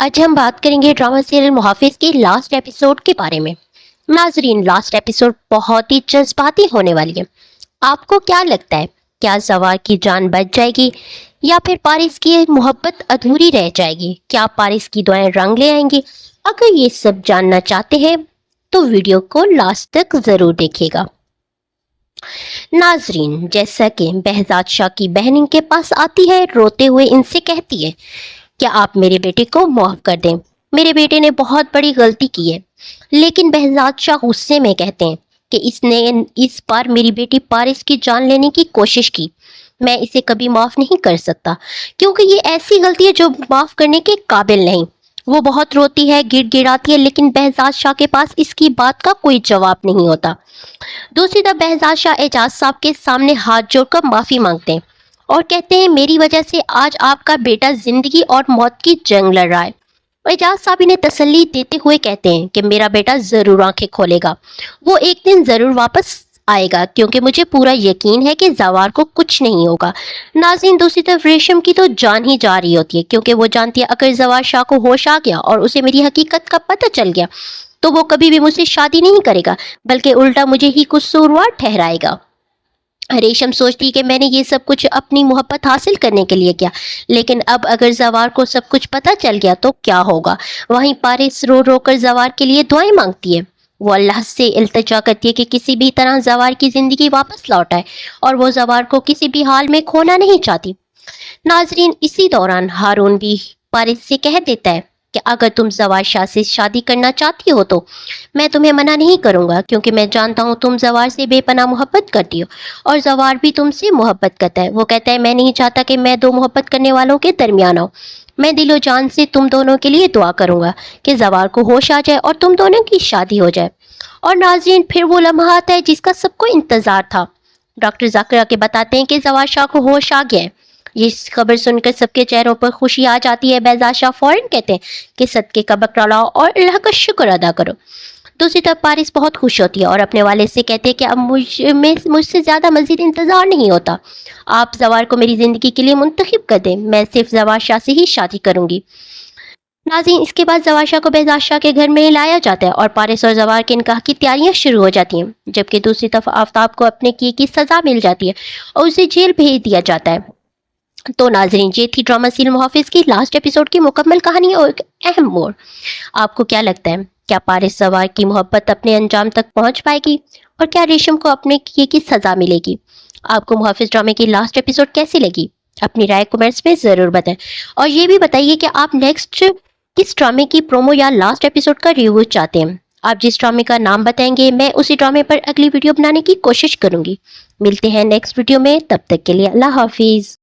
آج ہم بات کریں گے ڈرامہ سیریل محافظ کے لاسٹ ایپیسوڈ کے بارے میں۔ ناظرین، لاسٹ ایپیسوڈ بہت ہی جذباتی ہونے والی ہے۔ آپ کو کیا لگتا ہے؟ کیا زوار کی جان بچ جائے گی یا پھر پارس کی محبت ادھوری رہ جائے گی؟ کیا پارس کی دعائیں رنگ لے آئیں گی؟ اگر یہ سب جاننا چاہتے ہیں تو ویڈیو کو لاسٹ تک ضرور دیکھیے گا۔ ناظرین، جیسا کہ بہزاد شاہ کی بہن ان کے پاس آتی ہے، روتے ہوئے ان سے کہتی ہے کہ آپ میرے بیٹے کو معاف کر دیں، میرے بیٹے نے بہت بڑی غلطی کی ہے۔ لیکن بہزاد شاہ غصے میں کہتے ہیں کہ اس نے اس بار میری بیٹی پارس کی جان لینے کی کوشش کی، میں اسے کبھی معاف نہیں کر سکتا کیونکہ یہ ایسی غلطی ہے جو معاف کرنے کے قابل نہیں۔ وہ بہت روتی ہے، گڑ گڑاتی ہے، لیکن بہزاد شاہ کے پاس اس کی بات کا کوئی جواب نہیں ہوتا۔ دوسری طرف بہزاد شاہ اعجاز صاحب کے سامنے ہاتھ جوڑ کر معافی مانگتے ہیں اور کہتے ہیں میری وجہ سے آج آپ کا بیٹا زندگی اور موت کی جنگ لڑ رہا ہے۔ اعجاز صاحب انہیں تسلی دیتے ہوئے کہتے ہیں کہ میرا بیٹا ضرور آنکھیں کھولے گا، وہ ایک دن ضرور واپس آئے گا کیونکہ مجھے پورا یقین ہے کہ زوار کو کچھ نہیں ہوگا۔ ناظرین، دوسری طرف ریشم کی تو جان ہی جا رہی ہوتی ہے کیونکہ وہ جانتی ہے اگر زوار شاہ کو ہوش آ گیا اور اسے میری حقیقت کا پتہ چل گیا تو وہ کبھی بھی مجھ سے شادی نہیں کرے گا بلکہ الٹا مجھے ہی قصوروار ٹھہرائے گا۔ ریشم سوچتی کہ میں نے یہ سب کچھ اپنی محبت حاصل کرنے کے لیے کیا، لیکن اب اگر زوار کو سب کچھ پتہ چل گیا تو کیا ہوگا؟ وہیں پارس رو رو کر زوار کے لیے دعائیں مانگتی ہے۔ وہ اللہ سے التجا کرتی ہے کہ کسی بھی طرح زوار کی زندگی واپس لوٹ آئے اور وہ زوار کو کسی بھی حال میں کھونا نہیں چاہتی۔ ناظرین، اسی دوران ہارون بھی پارس سے کہہ دیتا ہے کہ اگر تم زوار شاہ سے شادی کرنا چاہتی ہو تو میں تمہیں منع نہیں کروں گا کیونکہ میں جانتا ہوں تم زوار سے بے پناہ محبت کرتی ہو اور زوار بھی تم سے محبت کرتا ہے۔ وہ کہتا ہے میں نہیں چاہتا کہ میں دو محبت کرنے والوں کے درمیان آؤں، میں دل و جان سے تم دونوں کے لیے دعا کروں گا کہ زوار کو ہوش آ جائے اور تم دونوں کی شادی ہو جائے۔ اور ناظرین، پھر وہ لمحہ آتا ہے جس کا سب کو انتظار تھا۔ ڈاکٹر ذاکر آ کے بتاتے ہیں کہ زوار شاہ کو ہوش آ گیا ہے۔ یہ خبر سن کر سب کے چہروں پر خوشی آ جاتی ہے۔ بہزاد شاہ فوراً کہتے ہیں کہ صدقے کا بکرا لاؤ اور اللہ کا شکر ادا کرو۔ دوسری طرف پارس بہت خوش ہوتی ہے اور اپنے والد سے کہتے ہیں کہ اب مجھ سے زیادہ مزید انتظار نہیں ہوتا، آپ زوار کو میری زندگی کے لیے منتخب کر دیں، میں صرف زوار شاہ سے ہی شادی کروں گی۔ ناظرین، اس کے بعد زوار شاہ کو بہزاد شاہ کے گھر میں لایا جاتا ہے اور پارس اور زوار کے نکاح کی تیاریاں شروع ہو جاتی ہیں، جبکہ دوسری طرف آفتاب کو اپنے کیے کی سزا مل جاتی ہے اور اسے جیل بھیج دیا جاتا ہے۔ تو ناظرین، یہ تھی ڈرامہ سیریل محافظ کی لاسٹ ایپیسوڈ کی مکمل کہانی اور ایک اہم موڑ۔ آپ کو کیا لگتا ہے؟ کیا پارس زوار کی محبت اپنے انجام تک پہنچ پائے گی اور کیا ریشم کو اپنے کیے کی سزا ملے گی؟ آپ کو محافظ ڈرامے کی لاسٹ ایپیسوڈ کیسی لگی؟ اپنی رائے کمنٹس میں ضرور بتائیں اور یہ بھی بتائیے کہ آپ نیکسٹ کس ڈرامے کی پرومو یا لاسٹ ایپیسوڈ کا ریویو چاہتے ہیں۔ آپ جس ڈرامے کا نام بتائیں گے میں اسی ڈرامے پر اگلی ویڈیو بنانے کی کوشش کروں گی۔ ملتے ہیں نیکسٹ ویڈیو میں، تب تک کے لیے اللہ حافظ۔